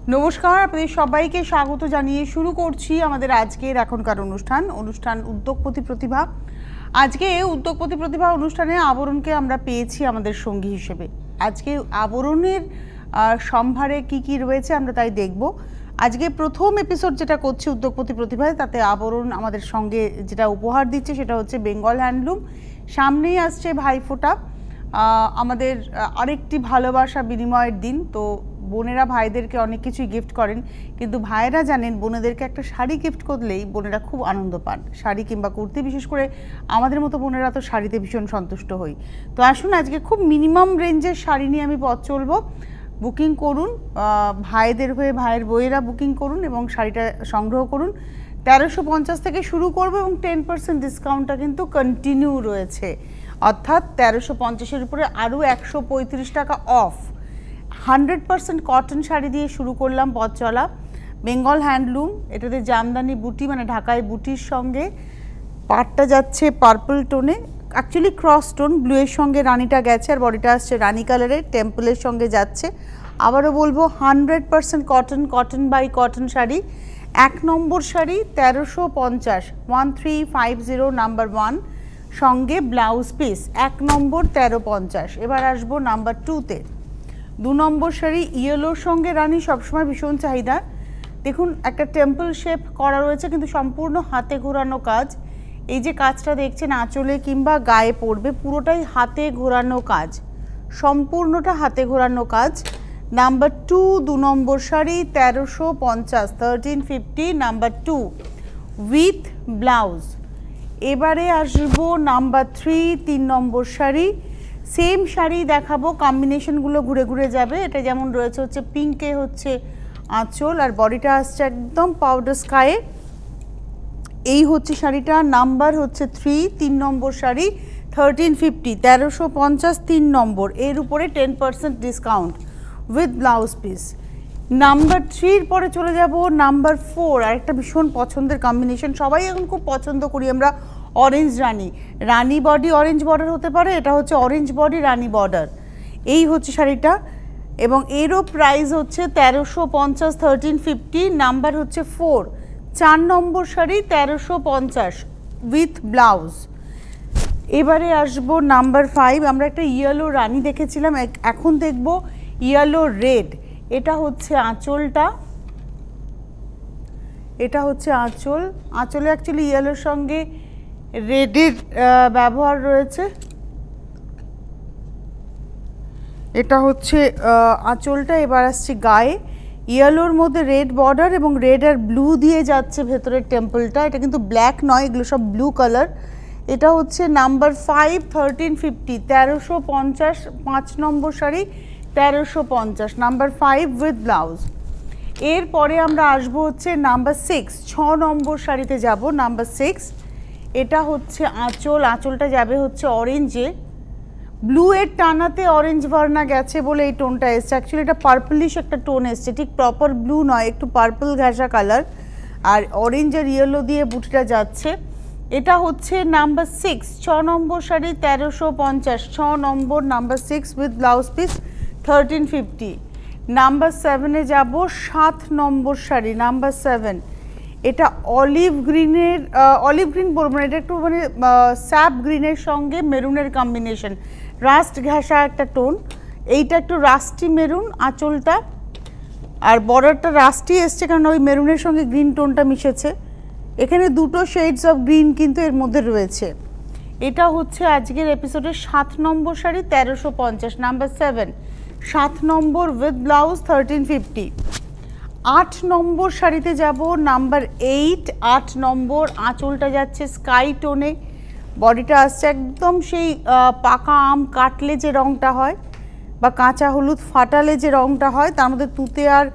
নমস্কার, আপনাদের সবাইকে স্বাগত জানিয়ে শুরু করছি আমাদের আজকের এখনকার অনুষ্ঠান উদ্যোগপতি প্রতিভা। আজকে উদ্যোগপতি প্রতিভা অনুষ্ঠানে আবরণকে আমরা পেয়েছি আমাদের সঙ্গী হিসেবে। আজকে আবরণের সম্ভারে কি কি রয়েছে আমরা তাই দেখব। আজকে প্রথম এপিসোড যেটা করছি উদ্যোগপতি প্রতিভায়, তাতে আবরণ আমাদের সঙ্গে যেটা উপহার দিচ্ছে সেটা হচ্ছে বেঙ্গল হ্যান্ডলুম। সামনেই আসছে ভাইফোঁটা, আমাদের আরেকটি ভালোবাসা বিনিময়ের দিন। তো বোনেরা ভাইদেরকে অনেক কিছুই গিফট করেন, কিন্তু ভাইয়েরা জানেন বোনেদেরকে একটা শাড়ি গিফট করলেই বোনেরা খুব আনন্দ পান। শাড়ি কিংবা কুর্তি, বিশেষ করে আমাদের মতো বোনেরা তো শাড়িতে ভীষণ সন্তুষ্ট হই। তো আসুন আজকে খুব মিনিমাম রেঞ্জের শাড়ি নিয়ে আমি পথ চলবো। বুকিং করুন, ভাইদের হয়ে ভাইয়ের বইয়েরা বুকিং করুন এবং শাড়িটা সংগ্রহ করুন। 1350 থেকে শুরু করবো এবং 10% ডিসকাউন্টটা কিন্তু কন্টিনিউ রয়েছে, অর্থাৎ 1350-এর উপরে আরও 135 টাকা অফ। 100% কটন শাড়ি দিয়ে শুরু করলাম পথ চলা। বেঙ্গল হ্যান্ডলুম, এটাতে জামদানি বুটি মানে ঢাকাই বুটির সঙ্গে পাটটা যাচ্ছে পার্পল টোনে, অ্যাকচুয়ালি ক্রস টোন, ব্লুয়ের সঙ্গে রানিটা গেছে আর বডিটা আসছে রানি কালারের, টেম্পলের সঙ্গে যাচ্ছে। আবারও বলবো 100% cotton by cotton sari. 1 number sari 1350, 1350 number 1, সঙ্গে ব্লাউজ পিস 1 নম্বর 1350। এবার আসবো নাম্বার 2-তে। 2 নম্বর শাড়ি ইয়েলোর সঙ্গে রানি, সবসময় ভীষণ চাহিদা। দেখুন একটা টেম্পল শেপ করা রয়েছে কিন্তু সম্পূর্ণ হাতে ঘোরানো কাজ। এই যে কাজটা দেখছেন আঁচলে কিংবা গায়ে পড়বে, পুরোটাই হাতে ঘোরানো কাজ, সম্পূর্ণটা হাতে ঘোরানো কাজ। Number 2 number sari 1350, 1350 number 2 with blouse. এবারে আসবো নাম্বার 3 নম্বর শাড়ি। সেম শাড়ি দেখাবো, কম্বিনেশনগুলো ঘুরে ঘুরে যাবে। এটা যেমন রয়েছে হচ্ছে পিঙ্কে হচ্ছে আঁচল আর বডিটা আসছে একদম পাউডার স্কাইয়ে। এই হচ্ছে শাড়িটা, নাম্বার হচ্ছে 3 নম্বর শাড়ি 1350, 1350 3 নম্বর, এর উপরে 10% discount with blouse piece. Number 3-র পরে চলে যাব নাম্বার 4, আরেকটা ভীষণ পছন্দের কম্বিনেশন, সবাই এখন খুব পছন্দ করি আমরা, অরেঞ্জ রানি। রানি বডি অরেঞ্জ বর্ডার হতে পারে, এটা হচ্ছে অরেঞ্জ বডি রানি বর্ডার। এই হচ্ছে শাড়িটা এবং এরও প্রাইস হচ্ছে 1350, 1350, নাম্বার হচ্ছে 4, 4 নম্বর শাড়ি 1350 উইথ ব্লাউজ। এবারে আসবো নাম্বার 5। আমরা একটা ইয়েলো রানি দেখেছিলাম, এখন দেখব ইয়েলো রেড। এটা হচ্ছে আঁচলটা, এটা হচ্ছে আঁচল। আঁচলে অ্যাকচুয়ালি ইয়েলোর সঙ্গে রেডের ব্যবহার রয়েছে। এটা হচ্ছে আঁচলটা। এবার আসছে গায়ে, ইয়েলোর মধ্যে রেড বর্ডার এবং রেড আর ব্লু দিয়ে যাচ্ছে ভেতরের টেম্পলটা। এটা কিন্তু ব্ল্যাক নয়, এগুলো সব ব্লু কালার। এটা হচ্ছে number 5, 1350, 1350, 5 number sari 1350, number 5 with blouse. এরপরে আমরা আসবো হচ্ছে নাম্বার 6, 6 নম্বর শাড়িতে যাব। নাম্বার 6, এটা হচ্ছে আঁচল, আঁচলটা যাবে হচ্ছে অরেঞ্জে, ব্লু এর টানাতে অরেঞ্জ ভার্না গেছে বলে এই টোনটা এসছে। অ্যাকচুয়ালি এটা পার্পলিশ একটা টোন এসছে, ঠিক প্রপার ব্লু নয়, একটু পার্পল ঘাসা কালার, আর অরেঞ্জ আর ইয়েলো দিয়ে বুটিটা যাচ্ছে। এটা হচ্ছে নাম্বার 6, 6 নম্বর শাড়ি 1350, 6 নম্বর number 6 with blouse piece 1350। Number 7-এ যাব, 7 নম্বর শাড়ি নাম্বার 7। এটা অলিভ গ্রিনের, অলিভ গ্রিন বলবো না, এটা একটু মানে স্যাপ গ্রিনের সঙ্গে মেরুনের কম্বিনেশন, রাস্ট ঘাসা একটা টোন। এইটা একটু রাস্টি মেরুন আঁচলটা, আর বর্ডারটা রাস্টি এসছে কারণ ওই মেরুনের সঙ্গে গ্রিন টোনটা মিশেছে। এখানে দুটো শেডস অফ গ্রিন কিন্তু এর মধ্যে রয়েছে। এটা হচ্ছে আজকের এপিসোডের 7 নম্বর শাড়ি 1350, নাম্বার 7, 7 নম্বর উইথ ব্লাউজ 1350। 8 নম্বর শাড়িতে যাব, নাম্বার 8, 8 নম্বর। আঁচলটা যাচ্ছে স্কাই টোনে, বডিটা আসছে একদম সেই পাকা আম কাটলে যে রঙটা হয় বা কাঁচা হলুদ ফাটালে যে রঙটা হয়, তার মধ্যে তুতে আর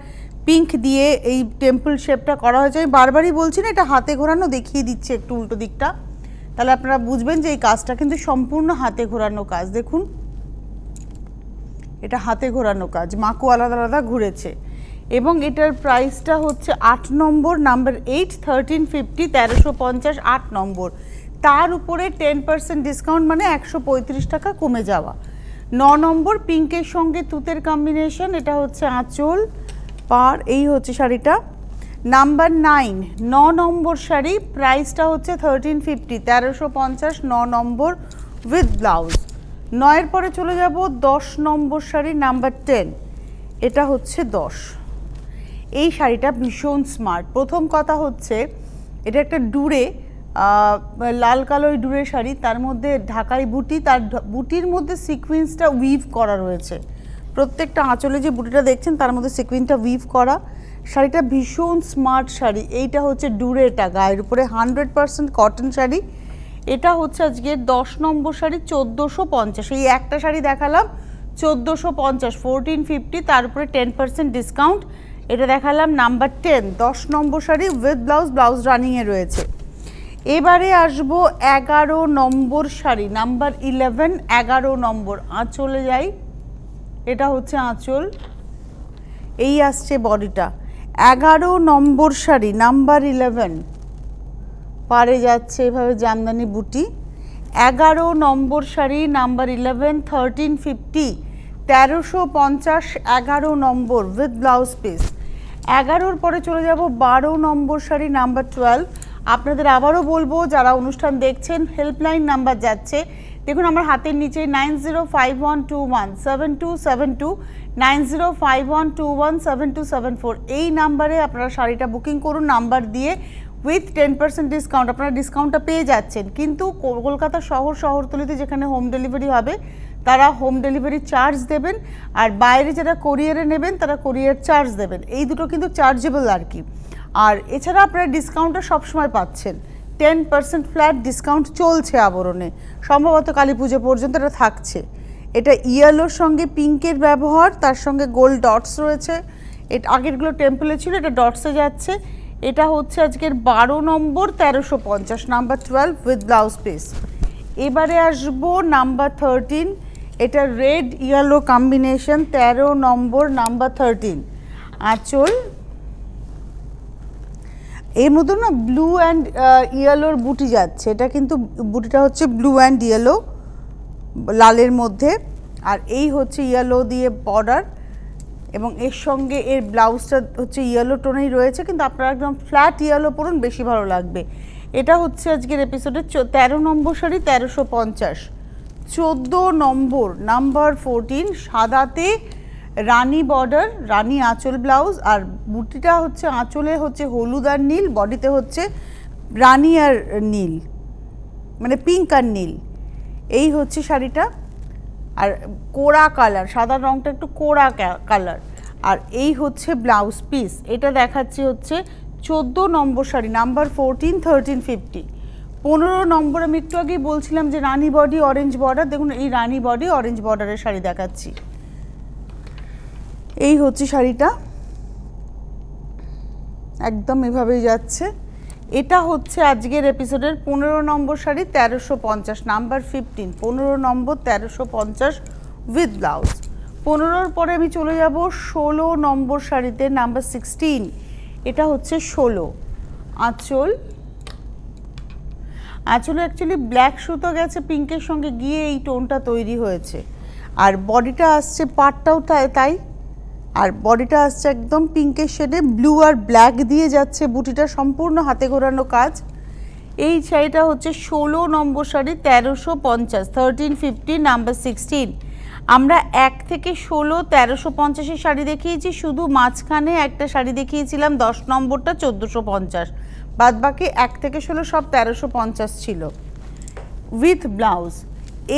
পিঙ্ক দিয়ে এই টেম্পল শেপটা করা হয়েছে। আমি বারবারই বলছি না, এটা হাতে ঘোরানো, দেখিয়ে দিচ্ছে একটু উল্টো দিকটা, তাহলে আপনারা বুঝবেন যে এই কাজটা কিন্তু সম্পূর্ণ হাতে ঘোরানো কাজ। দেখুন এটা হাতে ঘোরানো কাজ, মাকু আলাদা আলাদা ঘুরেছে। এবং এটার প্রাইসটা হচ্ছে 8 নম্বর, নাম্বার 8, 1350, 1350, 8 নম্বর। তার উপরে 10% ডিসকাউন্ট মানে 135 টাকা কমে যাওয়া। 9 নম্বর পিঙ্কের সঙ্গে তুতের কম্বিনেশন, এটা হচ্ছে আঁচল পার। এই হচ্ছে শাড়িটা। নাম্বার 9, 9 নম্বর শাড়ি, প্রাইসটা হচ্ছে 1350, 1350, 9 নম্বর উইথ ব্লাউজ। 9-এর পরে চলে যাব 10 নম্বর শাড়ি, নাম্বার 10, এটা হচ্ছে 10। এই শাড়িটা ভীষণ স্মার্ট। প্রথম কথা হচ্ছে এটা একটা ডুরে, লাল কালো ডুরে শাড়ি, তার মধ্যে ঢাকাই বুটি, তার বুটির মধ্যে সিকোয়েন্সটা উইভ করা রয়েছে। প্রত্যেকটা আঁচলে যে বুটিটা দেখছেন তার মধ্যে সিকোয়েন্সটা উইভ করা। শাড়িটা ভীষণ স্মার্ট শাড়ি। এইটা হচ্ছে ডুরেটা, গায়ের উপরে 100% কটন শাড়ি। এটা হচ্ছে আজকে 10 নম্বর শাড়ি, 1450। এই একটা শাড়ি দেখালাম 1450, 1450, তার উপরে 10% ডিসকাউন্ট। এটা দেখালাম নাম্বার 10, 10 নম্বর শাড়ি উইথ ব্লাউজ, ব্লাউজ রানিংয়ে রয়েছে। এবারে আসবো 11 নম্বর শাড়ি, নাম্বার 11, 11 নম্বর। আঁচলে যাই, এটা হচ্ছে আঁচল, এই আসছে বডিটা। 11 নম্বর শাড়ি, নাম্বার 11, পারে যাচ্ছে এভাবে জামদানি বুটি। 11 নম্বর শাড়ি, নাম্বার 11, 1350, 1350, 11 নম্বর উইথ ব্লাউজ পিস। 11-র পরে চলে যাব 12 নম্বর শাড়ি, নাম্বার 12। আপনাদের আবারও বলবো, যারা অনুষ্ঠান দেখছেন হেল্পলাইন নাম্বার যাচ্ছে, দেখুন আমার হাতের নিচে 9051217272, 9051217274, এই নাম্বারে আপনারা শাড়িটা বুকিং করুন নাম্বার দিয়ে, উইথ 10% ডিসকাউন্ট। আপনারা ডিসকাউন্টটা পেয়ে যাচ্ছেন। কিন্তু কলকাতা শহরতলিতে যেখানে হোম ডেলিভারি হবে তারা হোম ডেলিভারি চার্জ দেবেন, আর বাইরে যারা কোরিয়ারে নেবেন তারা কোরিয়ার চার্জ দেবেন। এই দুটো কিন্তু চার্জেবল আর কি। আর এছাড়া আপনারা ডিসকাউন্টটা সবসময় পাচ্ছেন, 10% ফ্ল্যাট ডিসকাউন্ট চলছে আবরণে, সম্ভবত কালী পুজো পর্যন্ত এটা থাকছে। এটা ইয়েলোর সঙ্গে পিঙ্কের ব্যবহার, তার সঙ্গে গোল্ড ডটস রয়েছে। এটা আগেরগুলো টেম্পলে ছিল, এটা ডটসে যাচ্ছে। এটা হচ্ছে আজকের 12 নম্বর, 1350, নাম্বার 12 উইথ ব্লাউজ পিস। এবারে আসবো নাম্বার 13, এটা রেড ইয়েলো কম্বিনেশন, 13 নম্বর, নাম্বার 13। আঁচল এর মধ্যে না ব্লু অ্যান্ড ইয়েলোর বুটি যাচ্ছে, এটা কিন্তু বুটিটা হচ্ছে ব্লু অ্যান্ড ইয়েলো, লালের মধ্যে। আর এই হচ্ছে ইয়েলো দিয়ে বর্ডার, এবং এর সঙ্গে এর ব্লাউজটা হচ্ছে ইয়েলো টোনেই রয়েছে, কিন্তু আপনারা একদম ফ্ল্যাট ইয়েলো পরুন, বেশি ভালো লাগবে। এটা হচ্ছে আজকের এপিসোডে 13 নম্বর শাড়ি, 1350। 14 নম্বর, নাম্বার 14, সাদাতে রানী বর্ডার, রানী আঁচল ব্লাউজ, আর বুটিটা হচ্ছে আঁচলে হচ্ছে হলুদ আর নীল, বডিতে হচ্ছে রানী আর নীল, মানে পিঙ্ক আর নীল। এই হচ্ছে শাড়িটা। আর কোড়া কালার, সাদা রঙটা একটু কোড়া কালার। আর এই হচ্ছে ব্লাউজ পিস। এটা দেখাচ্ছি হচ্ছে 14 নম্বর শাড়ি, নাম্বার 14, 1350। 15 নম্বর আমি একটু আগেই বলছিলাম যে রানী বডি অরেঞ্জ বর্ডার, দেখুন এই রানী বডি অরেঞ্জ বর্ডারের শাড়ি দেখাচ্ছি। এই হচ্ছে শাড়িটা, একদম এভাবেই যাচ্ছে। এটা হচ্ছে আজকের এপিসোডের 15 নম্বর শাড়ি, 1350, নাম্বার 15, 15 নম্বর, 1350 উইথ ব্লাউজ। 15-র পরে আমি চলে যাব 16 নম্বর শাড়িতে, নাম্বার 16। এটা হচ্ছে 16। আঁচল, আঁচলে অ্যাকচুয়ালি ব্ল্যাক সুতো গেছে পিঙ্কের সঙ্গে গিয়ে এই টোনটা তৈরি হয়েছে। আর বডিটা আসছে, পাটটাও তাই, আর বডিটা আসছে একদম পিঙ্কের শেডে, ব্লু আর ব্ল্যাক দিয়ে যাচ্ছে বুটিটা, সম্পূর্ণ হাতে ঘোরানো কাজ। এই শাড়িটা হচ্ছে 16 নম্বর শাড়ি, 1350, 1350, নাম্বার 16। আমরা 1 থেকে 16, 1350-এর শাড়ি দেখিয়েছি, শুধু মাঝখানে একটা শাড়ি দেখিয়েছিলাম 10 নম্বরটা 1450, বাদ বাকি 1 থেকে 16 সব 1350 ছিল উইথ ব্লাউজ।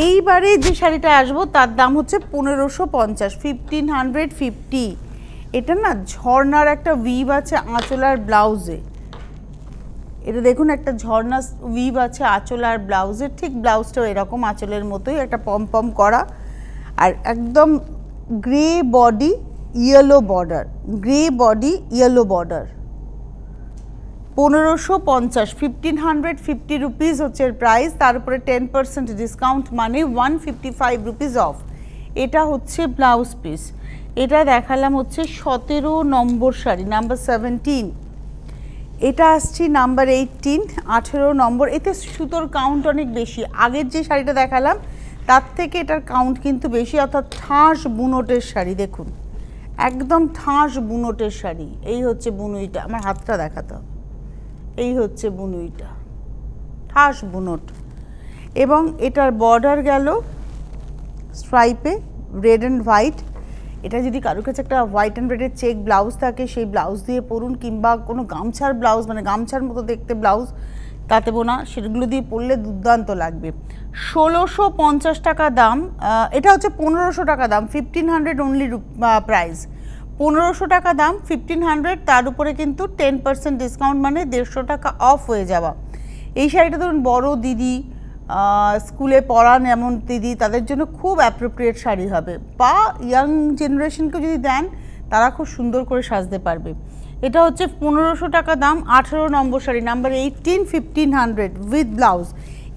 এইবারে যে শাড়িটা আসবো তার দাম হচ্ছে 1550, 1550। এটা না ঝর্ণার একটা উইভ আছে আঁচল আর ব্লাউজে, এটা দেখুন একটা ঝর্ণা উইভ আছে আঁচল আর ব্লাউজের, ঠিক ব্লাউজটাও এরকম আঁচলের মতোই একটা পম করা। আর একদম grey body yellow border, grey body yellow border. 1550, 1550 rupees হচ্ছে প্রাইস, তার উপরে 10% ডিসকাউন্ট, মানে 155 রুপিস অফ। এটা হচ্ছে ব্লাউজ পিস। এটা দেখালাম হচ্ছে 17 নম্বর শাড়ি, নাম্বার 17। এটা আসছি নাম্বার 18, 18 নম্বর। এতে সুতোর কাউন্ট অনেক বেশি, আগের যে শাড়িটা দেখালাম তার থেকে এটার কাউন্ট কিন্তু বেশি, অর্থাৎ ঠাস বুনটের শাড়ি। দেখুন একদম ঠাস বুনোটের শাড়ি। এই হচ্ছে বুনুইটা, আমার হাতটা দেখাতে হবে। এই হচ্ছে বুনুইটা, ঠাস বুনোট, এবং এটার বর্ডার গেল স্ট্রাইপে রেড অ্যান্ড হোয়াইট। এটা যদি কারোর কাছে একটা হোয়াইট অ্যান্ড রেডের চেক ব্লাউজ থাকে সেই ব্লাউজ দিয়ে পরুন, কিংবা কোনো গামছার ব্লাউজ, মানে গামছার মতো দেখতে ব্লাউজ তাতে বোনা, সেগুলো দিয়ে পরলে দুর্দান্ত লাগবে। 1650 টাকা দাম। এটা হচ্ছে 1500 টাকা দাম, 1500 অনলি প্রাইস। 1500 টাকা দাম, 1500, তার উপরে কিন্তু 10% ডিসকাউন্ট, মানে 150 টাকা অফ হয়ে যাওয়া। এই শাড়িটা ধরুন বড় দিদি, স্কুলে পড়ান এমন দিদি, তাদের জন্য খুব অ্যাপ্রোপ্রিয়েট শাড়ি হবে, বা ইয়াং জেনারেশনকে যদি দেন তারা খুব সুন্দর করে সাজতে পারবে। এটা হচ্ছে 1500 টাকা দাম, 18 নম্বর শাড়ি, নাম্বার 18, 1500 উইথ ব্লাউজ।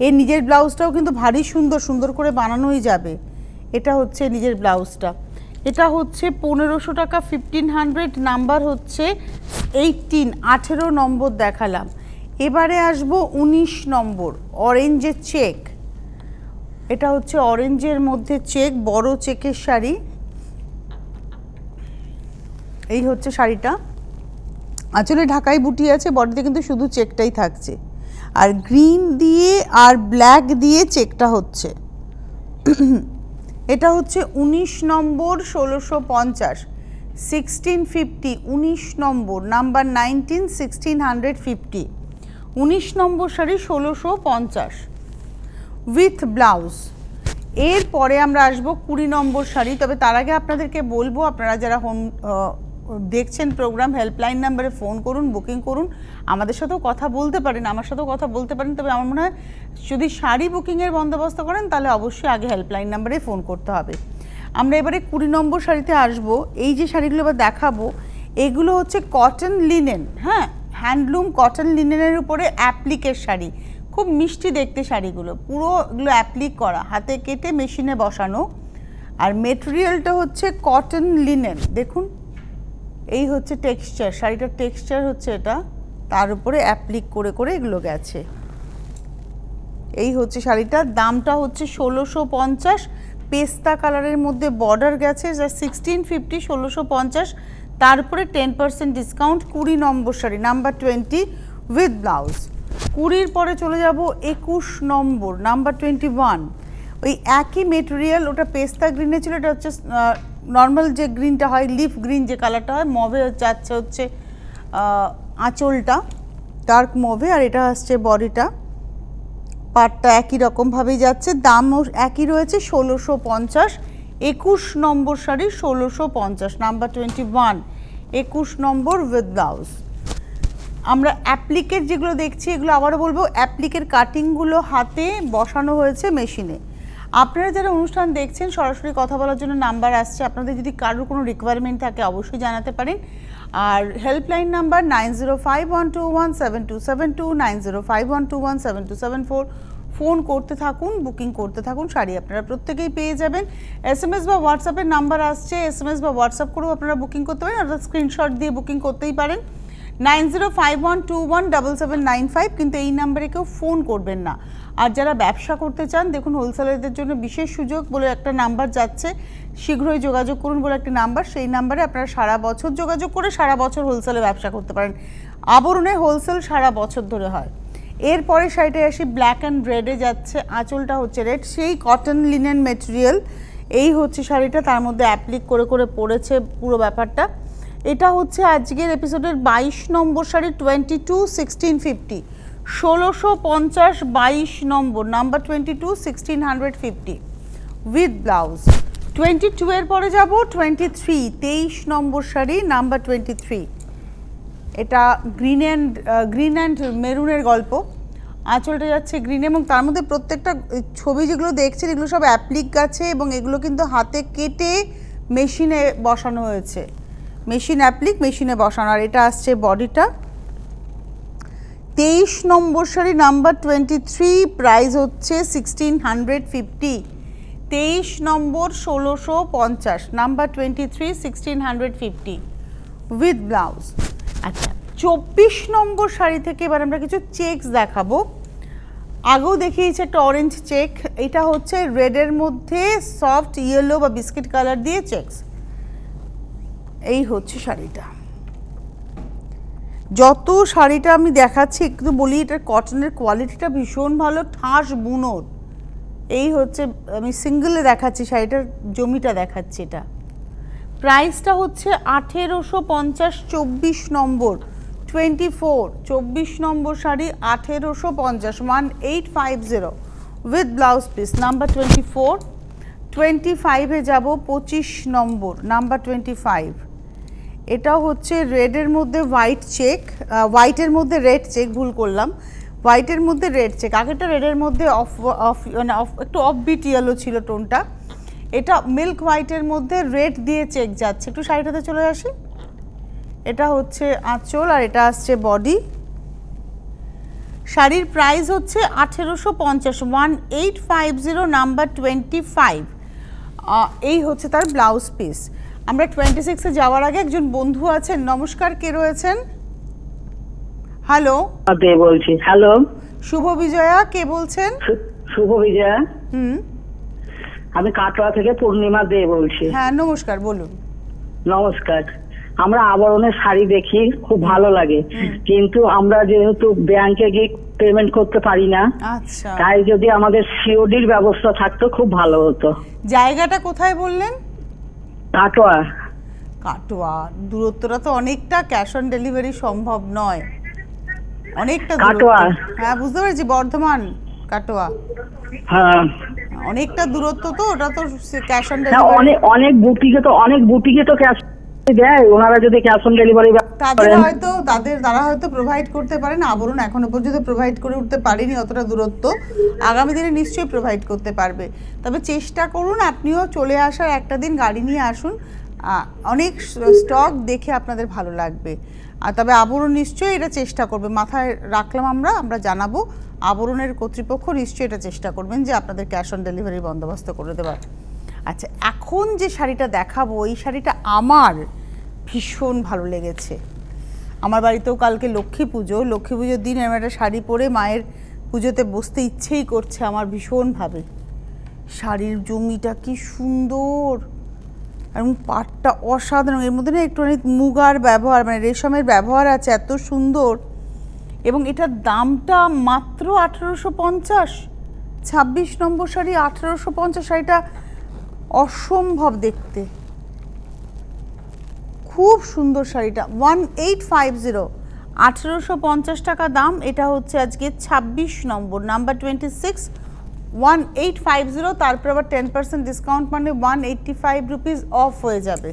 এর নিজের ব্লাউজটাও কিন্তু ভারী সুন্দর, সুন্দর করে বানানোই যাবে। এটা হচ্ছে নিজের ব্লাউজটা। এটা হচ্ছে 1500 টাকা, 1500, নাম্বার হচ্ছে 18, 18 নম্বর দেখালাম। এবারে আসবো 19 নম্বর, অরেঞ্জের চেক। এটা হচ্ছে অরেঞ্জের মধ্যে চেক, বড় চেকের শাড়ি। এই হচ্ছে শাড়িটা, আঁচলে ঢাকাই বুটি আছে, বডিতে কিন্তু শুধু চেকটাই থাকছে, আর গ্রিন দিয়ে আর ব্ল্যাক দিয়ে চেকটা হচ্ছে। এটা হচ্ছে 19 নম্বর, 1650, 1650, 19 নম্বর, নাম্বার 19, 1650, 19 নম্বর শাড়ি 1650 উইথ ব্লাউজ। এরপরে আমরা আসবো 20 নম্বর শাড়ি। তবে তার আগে আপনাদেরকে বলবো, আপনারা যারা হোম দেখছেন প্রোগ্রাম, হেল্পলাইন নাম্বারে ফোন করুন, বুকিং করুন, আমাদের সাথেও কথা বলতে পারেন, আমার সাথেও কথা বলতে পারেন। তবে আমার মনে হয় যদি শাড়ি বুকিংয়ের বন্দোবস্ত করেন তাহলে অবশ্যই আগে হেল্পলাইন নাম্বারে ফোন করতে হবে। আমরা এবারে 20 নম্বর শাড়িতে আসবো। এই যে শাড়িগুলো এবার দেখাবো, এগুলো হচ্ছে কটন লিনেন, হ্যাঁ, হ্যান্ডলুম কটন লিনেনের উপরে অ্যাপ্লিকের শাড়ি, খুব মিষ্টি দেখতে শাড়িগুলো, পুরো এগুলো অ্যাপ্লিক করা, হাতে কেটে মেশিনে বসানো, আর মেটেরিয়ালটা হচ্ছে কটন লিনেন। দেখুন এই হচ্ছে টেক্সচার, শাড়িটার টেক্সচার হচ্ছে এটা, তার উপরে অ্যাপ্লিক করে করে এগুলো গেছে। এই হচ্ছে শাড়িটার দামটা হচ্ছে 1650, পেস্তা কালারের মধ্যে বর্ডার গেছে, যা 1650, 1650, তারপরে 10% ডিসকাউন্ট। 20 নম্বর শাড়ি, নাম্বার 20 উইথ ব্লাউজ। 20-র পরে চলে যাব 21 নম্বর, নাম্বার 21। ওই একই মেটেরিয়াল, ওটা পেস্তা গ্রিনে ছিল, এটা হচ্ছে নর্মাল যে গ্রিনটা হয়, লিফ গ্রিন যে কালারটা হয়, মভে যাচ্ছে হচ্ছে আঁচলটা ডার্ক মভে, আর এটা আসছে বডিটা, পাটটা একই রকমভাবেই যাচ্ছে, দামও একই রয়েছে 1650। 21 নম্বর শাড়ি 1650, নাম্বার 21, 21 নম্বর উইথ ব্লাউজ। আমরা অ্যাপ্লিকের যেগুলো দেখছি, এগুলো আবারও বলবো, অ্যাপ্লিকের কাটিংগুলো হাতে বসানো হয়েছে মেশিনে। আপনারা যারা অনুষ্ঠান দেখছেন, সরাসরি কথা বলার জন্য নাম্বার আসছে, আপনাদের যদি কারোর কোনো রিকোয়ারমেন্ট থাকে অবশ্যই জানাতে পারেন। আর হেল্পলাইন নাম্বার 9051217272, 9051217274, ফোন করতে থাকুন, বুকিং করতে থাকুন, শাড়ি আপনারা প্রত্যেকেই পেয়ে যাবেন। SMS বা হোয়াটসঅ্যাপের নাম্বার আসছে, SMS বা হোয়াটসঅ্যাপ করেও আপনারা বুকিং করতে পারেন, অর্থাৎ স্ক্রিনশট দিয়ে বুকিং করতেই পারেন। 9051217795, কিন্তু এই নাম্বারে কেউ ফোন করবেন না। আর যারা ব্যবসা করতে চান, দেখুন হোলসেলারদের জন্য বিশেষ সুযোগ বলে একটা নাম্বার যাচ্ছে, শীঘ্রই যোগাযোগ করুন বলে একটা নাম্বার, সেই নাম্বারে আপনারা সারা বছর যোগাযোগ করে সারা বছর হোলসেলে ব্যবসা করতে পারেন। আবরণে হোলসেল সারা বছর ধরে হয়। এরপরে শাড়িটায় আসি, ব্ল্যাক অ্যান্ড রেডে যাচ্ছে, আঁচলটা হচ্ছে রেড, সেই কটন লিনেন মেটেরিয়াল। এই হচ্ছে শাড়িটা, তার মধ্যে অ্যাপ্লিক করে করে পড়েছে পুরো ব্যাপারটা। এটা হচ্ছে আজকের এপিসোডের 22 নম্বর শাড়ি, 22, 1650, 1650, 22 নম্বর, নাম্বার 22, 1650 উইথ ব্লাউজ। 22 এর পরে যাব 23, 23 নম্বর শাড়ি, নাম্বার 23। এটা গ্রিন অ্যান্ড মেরুনের গল্প, আঁচলটা যাচ্ছে গ্রিন, এবং তার মধ্যে প্রত্যেকটা ছবি যেগুলো দেখছেন এগুলো সব অ্যাপ্লিক আছে, এবং এগুলো কিন্তু হাতে কেটে মেশিনে বসানো হয়েছে, মেশিন অ্যাপ্লিক, মেশিনে বসানো। আর এটা আসছে বডিটা। 23 নম্বর শাড়ি, নাম্বার 23, প্রাইস হচ্ছে 1650, 23 নম্বর 1650, নাম্বার 23, 1650 উইথ ব্লাউজ। আচ্ছা, 24 নম্বর শাড়ি থেকে এবার আমরা কিছু চেকস দেখাবো। আগেও দেখিয়েছি একটা অরেঞ্জ চেক, এটা হচ্ছে রেডের মধ্যে সফট ইয়েলো বা বিস্কিট কালার দিয়ে চেকস। এই হচ্ছে শাড়িটা। যত শাড়িটা আমি দেখাচ্ছি একটু বলি, এটার কটনের কোয়ালিটিটা ভীষণ ভালো, ঠাস বুনোর। এই হচ্ছে আমি সিঙ্গেলে দেখাচ্ছি শাড়িটার জমিটা দেখাচ্ছি। এটা প্রাইসটা হচ্ছে 1850, 24 নম্বর 24, 24 নম্বর sari 1850, 1850 with blouse piece. Number 24। 25-এ যাব, 25 নম্বর, নাম্বার 25। এটা হচ্ছে রেডের মধ্যে হোয়াইট চেক, হোয়াইটের মধ্যে রেড চেক, ভুল করলাম, হোয়াইটের মধ্যে রেড চেক। আগেরটা রেডের মধ্যে মানে একটু অফ বিট ইয়েলো ছিল টোনটা, এটা মিল্ক হোয়াইটের মধ্যে রেড দিয়ে চেক যাচ্ছে। একটু শাড়িটাতে চলে আসি। এটা হচ্ছে আঁচল আর এটা আসছে বডি। শাড়ির প্রাইস হচ্ছে 1850, 1850, নাম্বার 25। এই হচ্ছে তার ব্লাউজ পিস। আমরা 26-এ যাওয়ার আগে একজন বন্ধু আছেন। নমস্কার, কে রয়েছেন? হ্যালো, দে বলছি। হ্যালো, শুভ বিজয়া, কে বলছেন? শুভ বিজয়া। আমি কাটোয়া থেকে পূর্ণিমা দে বলছি। হ্যাঁ নমস্কার, বলুন। নমস্কার। আমরা আবরণের শাড়ি দেখি, খুব ভালো লাগে, কিন্তু আমরা যেহেতু ব্যাংকে গিয়ে পেমেন্ট করতে পারি না, আচ্ছা, তাই যদি আমাদের সিওডির ব্যবস্থা থাকতো খুব ভালো হতো। জায়গাটা কোথায় বললেন? কাটোয়া। কাটোয়া, দূরত্বটা তো অনেকটা, ক্যাশ অন ডেলিভারি সম্ভব নয়, অনেকটা কাটোয়া। হ্যাঁ বুঝতে পেরেছি, বর্ধমান কাটোয়া। হ্যাঁ অনেকটা দূরত্ব তো, ওটা তো ক্যাশ অন অনেক ডেলিভারি। অনেক বুটিকে তো ক্যাশ দেয়, ওনারা যদি ক্যাশ অন ডেলিভারি তারা হয়তো প্রোভাইড করতে পারেন। আবরণ এখনো পর্যন্ত প্রোভাইড করে উঠতে পারেনি অতটা দূরত্ব, আগামী দিনে নিশ্চয়ই প্রোভাইড করতে পারবে। তবে চেষ্টা করুন আপনিও চলে আসার, একটা দিন গাড়ি নিয়ে আসুন, অনেক স্টক দেখে আপনাদের ভালো লাগবে। আর তবে আবরণ নিশ্চয়ই এটা চেষ্টা করবে, মাথায় রাখলাম আমরা জানাবো। আবরণের কর্তৃপক্ষ নিশ্চয়ই এটা চেষ্টা করবেন যে আপনাদের ক্যাশ অন ডেলিভারির বন্দোবস্ত করে দেওয়ার। আচ্ছা, এখন যে শাড়িটা দেখাবো, এই শাড়িটা আমার ভীষণ ভালো লেগেছে। আমার বাড়িতেও কালকে লক্ষ্মী পুজোর দিন আমি একটা শাড়ি পরে মায়ের পুজোতে বসতে ইচ্ছেই করছে আমার ভীষণভাবে। শাড়ির জমিটা কি সুন্দর এবং পাটটা অসাধারণ, এর মধ্যে না একটু অনেক মুগার ব্যবহার, মানে রেশমের ব্যবহার আছে, এত সুন্দর। এবং এটার দামটা মাত্র 1850, 26 নম্বর শাড়ি 1850। শাড়িটা অসম্ভব দেখতে, খুব সুন্দর শাড়িটা। 1850, 1850 টাকা দাম। এটা হচ্ছে আজকে 26 নম্বর, নাম্বার 26, 1850। তারপর আবার 10% ডিসকাউন্ট, মানে 185 রুপিস অফ হয়ে যাবে।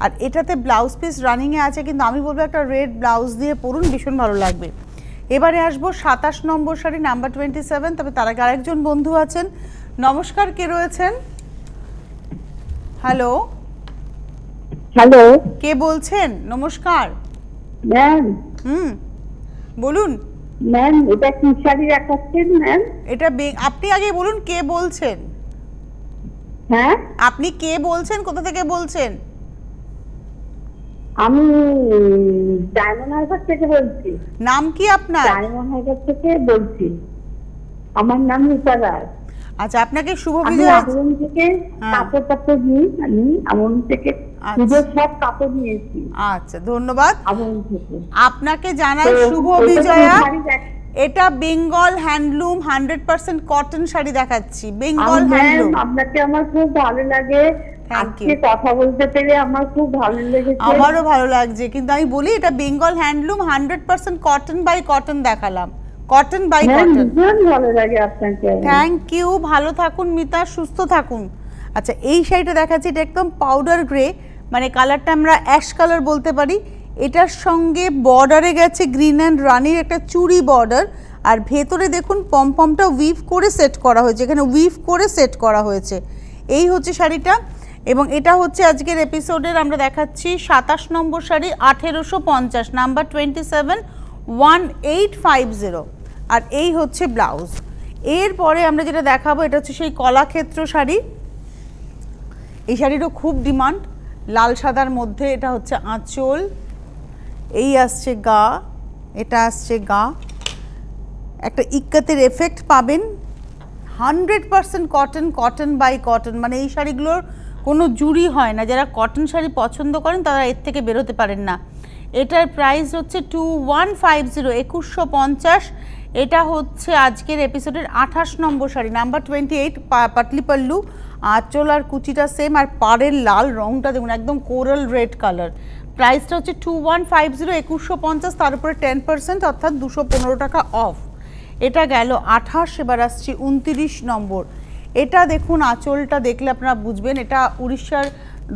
আর এটাতে ব্লাউজ পিস রানিংয়ে আছে, কিন্তু আমি বলবো একটা রেড ব্লাউজ দিয়ে পরুন, ভীষণ ভালো লাগবে। এবারে আসবো 27 নম্বর শাড়ি, নাম্বার 27। তবে তার আগে আরেকজন বন্ধু আছেন। নমস্কার, কে রয়েছেন? হ্যালো, হ্যালো, কে বলছেন? নমস্কার ম্যাম। বলুন ম্যাম, এটা কি শাড়ি দেখাচ্ছেন ম্যাম? এটা আপনি আগে বলুন কে বলছেন। হ্যাঁ, আপনি কে বলছেন, কোথা থেকে বলছেন? আমি ডায়মন্ড হারবার থেকে বলছি। নাম কি আপনার? ডায়মন্ড হারবার থেকে বলছি, আমার নাম রূপা রায়। আচ্ছা, আপনাকে শুভ আমি বিজয়। আবরণ থেকে কাপড় নিই, আমি আবরণ থেকে পুজোর সব কাপড় নিয়েছি। আচ্ছা, ধন্যবাদ। আবরণ থেকে আপনাকে জানাই শুভ বিজয়া। এটা বেঙ্গল হ্যান্ডলুম 100% কটন শাড়ি দেখাচ্ছি, বেঙ্গল হ্যান্ডলুম। আপনাকে আমার খুব ভালো লাগে, আজকে কথা বলতে পেরে আমার খুব ভালো লেগেছে। আমারও ভালো লাগছে, কিন্তু আমি বলি এটা Bengal handloom 100% cotton by cotton দেখালাম, কটন বাই কটন। ভালো লাগে আপনাকে। থ্যাংক ইউ, ভালো থাকুন মিতা, সুস্থ থাকুন। আচ্ছা, এই শাড়িটা দেখাচ্ছি, এটা একদম পাউডার গ্রে, মানে কালারটা আমরা অ্যাশ কালার বলতে পারি। এটার সঙ্গে বর্ডারে গেছে গ্রিন অ্যান্ড রানির একটা চুড়ি বর্ডার, আর ভেতরে দেখুন পমপমটা উইভ করে সেট করা হয়েছে, এখানে উইভ করে সেট করা হয়েছে। এই হচ্ছে শাড়িটা, এবং এটা হচ্ছে আজকের এপিসোডের আমরা দেখাচ্ছি 27 নম্বর শাড়ি 1850, নাম্বার 27, 1850। আর এই হচ্ছে ব্লাউজ। এরপরে আমরা যেটা দেখাবো এটা হচ্ছে সেই কলাক্ষেত্র শাড়ি। এই শাড়িরও খুব ডিমান্ড, লাল সাদার মধ্যে। এটা হচ্ছে আঁচল, এই আসছে গা, এটা আসছে গা, একটা ইক্কাতের এফেক্ট পাবেন, 100% কটন, কটন বাই কটন, মানে এই শাড়িগুলোর কোনো জুড়ি হয় না। যারা কটন শাড়ি পছন্দ করেন তারা এর থেকে বেরোতে পারেন না। এটার প্রাইস হচ্ছে 2150, 2150। এটা হচ্ছে আজকের এপিসোডের 28 নম্বর শাড়ি, নাম্বার 28, পাটলি পাল্লু, আঁচল আর কুচিটা সেম, আর পাড়ের লাল রংটা দেখুন একদম কোরাল রেড কালার। প্রাইসটা হচ্ছে 2150, 2150, তার উপরে 10% অর্থাৎ 215 টাকা অফ। এটা গেল 28। এবার আসছি 29 নম্বর। এটা দেখুন, আঁচলটা দেখলে আপনারা বুঝবেন এটা উড়িষ্যার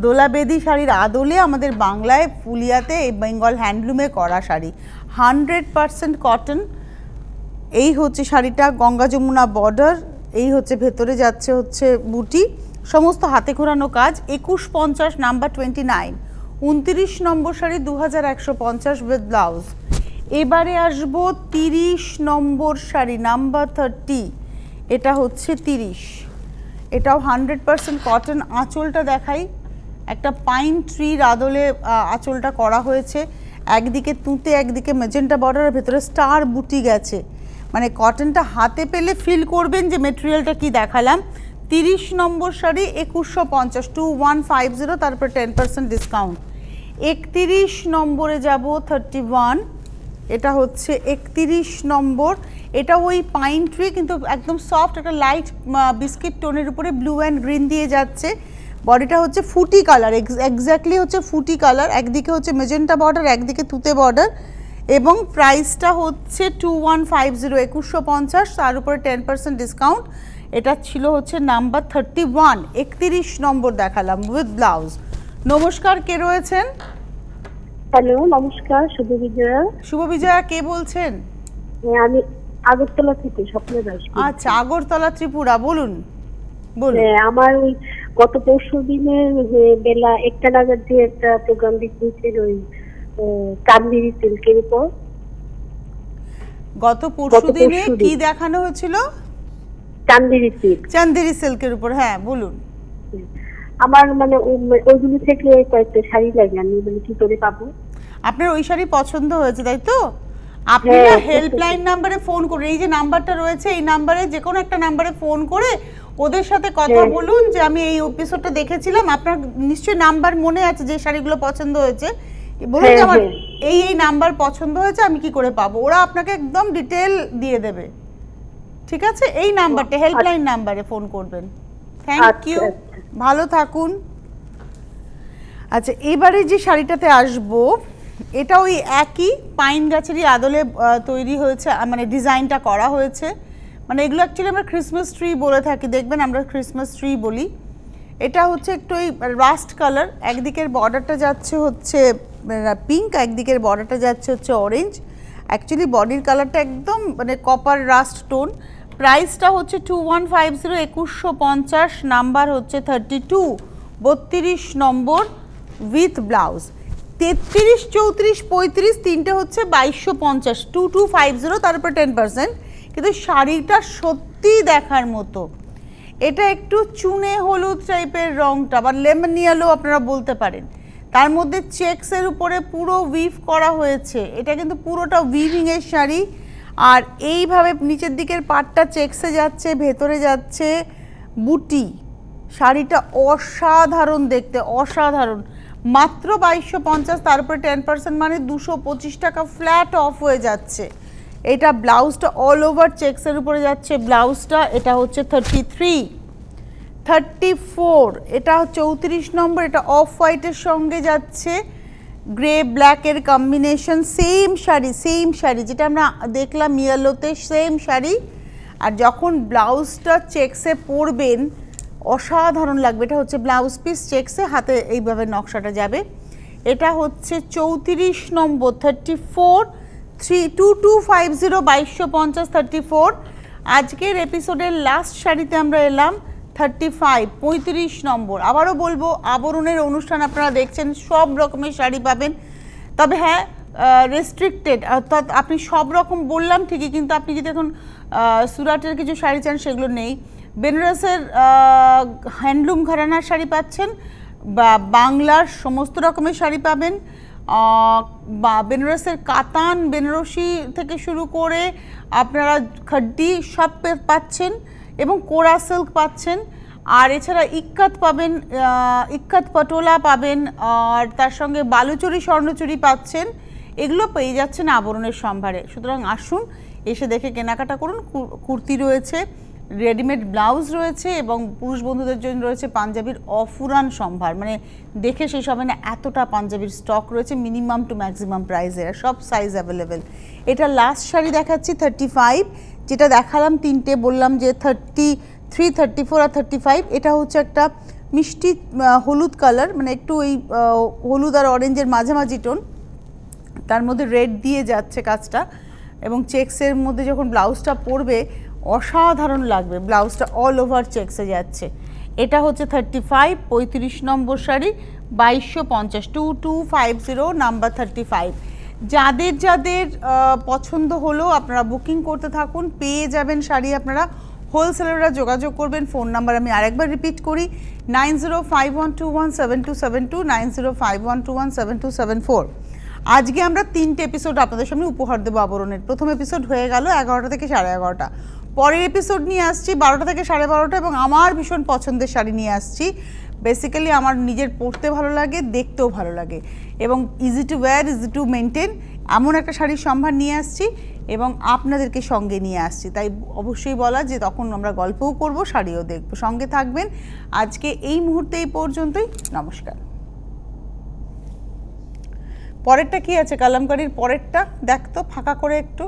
দোলাবেদি শাড়ির আদলে আমাদের বাংলায় ফুলিয়াতে এই বেঙ্গল হ্যান্ডলুমে করা শাড়ি, 100% কটন। এই হচ্ছে শাড়িটা, গঙ্গা যমুনা বর্ডার, এই হচ্ছে ভেতরে যাচ্ছে হচ্ছে বুটি, সমস্ত হাতে ঘোরানো কাজ। 2150, number 29। 29 number sari 2150 with blouse. এবারে আসবো 30 নম্বর শাড়ি, নাম্বার 30। এটা হচ্ছে 30, এটাও 100% কটন। আঁচলটা দেখাই, একটা পাইন ট্রির আদলে আঁচলটা করা হয়েছে, একদিকে তুঁতে একদিকে মেজেন্টা বর্ডারের ভেতরে স্টার বুটি গেছে, মানে কটনটা হাতে পেলে ফিল করবেন যে মেটেরিয়ালটা কি দেখালাম। 30 নম্বর শাড়ি 2150, 2150, তারপর 10% ডিসকাউন্ট। 31 নম্বরে যাব, 31। এটা হচ্ছে 31 নম্বর। এটা ওই পাইন ট্রি কিন্তু একদম সফট, একটা লাইট বিস্কিট টোনের উপরে ব্লু অ্যান্ড গ্রিন দিয়ে যাচ্ছে। বডিটা হচ্ছে ফুটি কালার, এক্স্যাক্টলি হচ্ছে ফুটি কালার, একদিকে হচ্ছে মেজেন্টা বর্ডার একদিকে তুতে বর্ডার, এবং প্রাইসটা হচ্ছে 2150, 2150, তার উপরে 10% ডিসকাউন্ট। এটা ছিল হচ্ছে নাম্বার 31। 31 নম্বর দেখালাম উইথ ব্লাউজ। নমস্কার, কে রয়েছেন? হ্যালো, নমস্কার, শুভ বিজয়া। শুভ বিজয়া, কে বলছেন? আমি আগরতলা থেকে স্বপ্ন দাস। আচ্ছা, আগরতলা, ত্রিপুরা, বলুন বলুন। আমার ওই গত পরশু দিনের বেলা 1টা নাগাদ যে একটা প্রোগ্রাম দিচ্ছিল ওই চান্দেরি সিল্কের উপর। গত পরশু দিনে কি দেখানো হয়েছিল? চান্দেরি সিল্ক। চান্দেরি সিল্কের উপর, হ্যাঁ বলুন। আমার মানে ওইগুলো থেকে কয়েকটা শাড়ি লাগে, আমি মানে কি করে পাবো? আপনার ওই শাড়ি পছন্দ হয়েছে তাই তো? আপনি না হেল্পলাইন নাম্বারে ফোন করুন, এই যে নাম্বারটা রয়েছে এই নাম্বারে, যে কোনো একটা নাম্বারে ফোন করে ওদের সাথে কথা বলুন যে আমি এই এপিসোডটা দেখেছিলাম, আপনার নিশ্চয়ই নাম্বার মনে আছে যে শাড়িগুলো পছন্দ হয়েছে, বলুন যে আমার এই এই নাম্বার পছন্দ হয়েছে, আমি কি করে পাবো। ওরা আপনাকে একদম ডিটেল দিয়ে দেবে, ঠিক আছে? এই নাম্বারটা হেল্পলাইন নাম্বারে ফোন করবেন। থ্যাংক ইউ, ভালো থাকুন। আচ্ছা, এবারে যে শাড়িটাতে আসবো, এটা ওই একই পাইন গাছেরই আদলে তৈরি হয়েছে, মানে ডিজাইনটা করা হয়েছে, মানে এগুলো অ্যাকচুয়ালি আমরা ক্রিসমাস ট্রি বলে থাকি, দেখবেন আমরা ক্রিসমাস ট্রি বলি। এটা হচ্ছে একটু ওই রাস্ট কালার, একদিকের বর্ডারটা যাচ্ছে হচ্ছে পিঙ্ক, একদিকের বর্ডারটা যাচ্ছে হচ্ছে অরেঞ্জ। অ্যাকচুয়ালি বডির কালারটা একদম মানে কপার রাস্ট টোন। প্রাইসটা হচ্ছে 2150, 2150, নাম্বার হচ্ছে 32, 32 নম্বর উইথ ব্লাউজ। 33, 34, 35 তিনটে হচ্ছে 2250, 2250, তারপর 10%। কিন্তু শাড়িটা সত্যিই দেখার মতো। এটা একটু চুনে হলুদ টাইপের রংটা, বা লেমন ইয়েলো আপনারা বলতে পারেন, তার মধ্যে চেকসের উপরে পুরো উইভ করা হয়েছে। এটা কিন্তু পুরোটা উইভিংয়ের শাড়ি, আর এইভাবে নিচের দিকের পাটটা চেকসে যাচ্ছে, ভেতরে যাচ্ছে বুটি। শাড়িটা অসাধারণ দেখতে, অসাধারণ। মাত্র 2250, তারপরে 10%, মানে 225 টাকা ফ্ল্যাট অফ হয়ে যাচ্ছে। এটা ব্লাউজটা অল ওভার চেকসের উপরে যাচ্ছে ব্লাউজটা। এটা হচ্ছে 33, 34, এটা 34 নম্বর। এটা অফ হোয়াইটের সঙ্গে যাচ্ছে গ্রে ব্ল্যাকের কম্বিনেশন, সেম শাড়ি যেটা আমরা দেখলাম ইয়েলোতে, সেম শাড়ি। আর যখন ব্লাউজটা চেকসে পরবেন অসাধারণ লাগবে। এটা হচ্ছে ব্লাউজ পিস চেকসে, হাতে এইভাবে নকশাটা যাবে। এটা হচ্ছে 34 নম্বর, 34, 2250, 2250, 34। আজকের এপিসোডের লাস্ট শাড়িতে আমরা এলাম 35, 35 নম্বর। আবারও বলবো, আবরণের অনুষ্ঠান আপনারা দেখছেন, সব রকমের শাড়ি পাবেন, তবে হ্যাঁ রেস্ট্রিক্টেড, অর্থাৎ আপনি সব রকম বললাম ঠিকই, কিন্তু আপনি যদি এখন সুরাটের কিছু শাড়ি চান সেগুলো নেই। বেনারসের হ্যান্ডলুম ঘরানার শাড়ি পাচ্ছেন, বা বাংলার সমস্ত রকমের শাড়ি পাবেন, বা বেনারসের কাতান, বেনারসি থেকে শুরু করে আপনারা খাড্ডি সব পাচ্ছেন। এবং কোরা সিল্ক পাচ্ছেন। আর এছাড়া ইক্কাত পাবেন, ইক্কাত পটোলা পাবেন, আর তার সঙ্গে বালুচুরি স্বর্ণচুরি পাচ্ছেন। এগুলো পেয়ে যাচ্ছেন আবরণের সম্ভারে। সুতরাং আসুন, এসে দেখে কেনাকাটা করুন। কুর্তি রয়েছে, রেডিমেড ব্লাউজ রয়েছে এবং পুরুষ বন্ধুদের জন্য রয়েছে পাঞ্জাবির অফুরান সম্ভার। মানে দেখে শেষ হবে না, এতটা পাঞ্জাবির স্টক রয়েছে মিনিমাম টু ম্যাক্সিমাম প্রাইসে, সব সাইজ অ্যাভেলেবেল। এটা লাস্ট শাড়ি দেখাচ্ছি 35, যেটা দেখালাম তিনটে, বললাম যে 33, 34 আর 35। এটা হচ্ছে একটা মিষ্টি হলুদ কালার, মানে একটু ওই হলুদ আর অরেঞ্জের মাঝামাঝি টোন, তার মধ্যে রেড দিয়ে যাচ্ছে কাজটা, এবং চেক্সের মধ্যে যখন ব্লাউজটা পরবে অসাধারণ লাগবে। ব্লাউজটা অল ওভার চেক্সে যাচ্ছে। এটা হচ্ছে 35, 35 নম্বর শাড়ি, 2250, 2250, নাম্বার 35। যাদের যাদের পছন্দ হলো আপনারা বুকিং করতে থাকুন, পেয়ে যাবেন শাড়ি আপনারা। হোলসেলাররা যোগাযোগ করবেন। ফোন নাম্বার আমি আরেকবার রিপিট করি, 9051217272, 9051217274। আজকে আমরা 3টে এপিসোড আপনাদের সামনে উপহার দেবো আবরণের। প্রথম এপিসোড হয়ে গেল 11টা থেকে 11:30। পরের এপিসোড নিয়ে আসছি 12টা থেকে 12:30, এবং আমার ভীষণ পছন্দের শাড়ি নিয়ে আসছি। বেসিক্যালি আমার নিজের পরতে ভালো লাগে, দেখতেও ভালো লাগে, এবং easy to wire, easy to maintain, এমন একটা শাড়ির সম্ভার নিয়ে আসছি এবং আপনাদেরকে সঙ্গে নিয়ে আসছি। তাই অবশ্যই বলা যে তখন আমরা গল্পও করব, শাড়িও দেখব। সঙ্গে থাকবেন। আজকে এই মুহূর্তে এই পর্যন্তই। নমস্কার। পরেরটা কি আছে? কালামকারীর পরেরটা দেখ তো ফাঁকা করে একটু।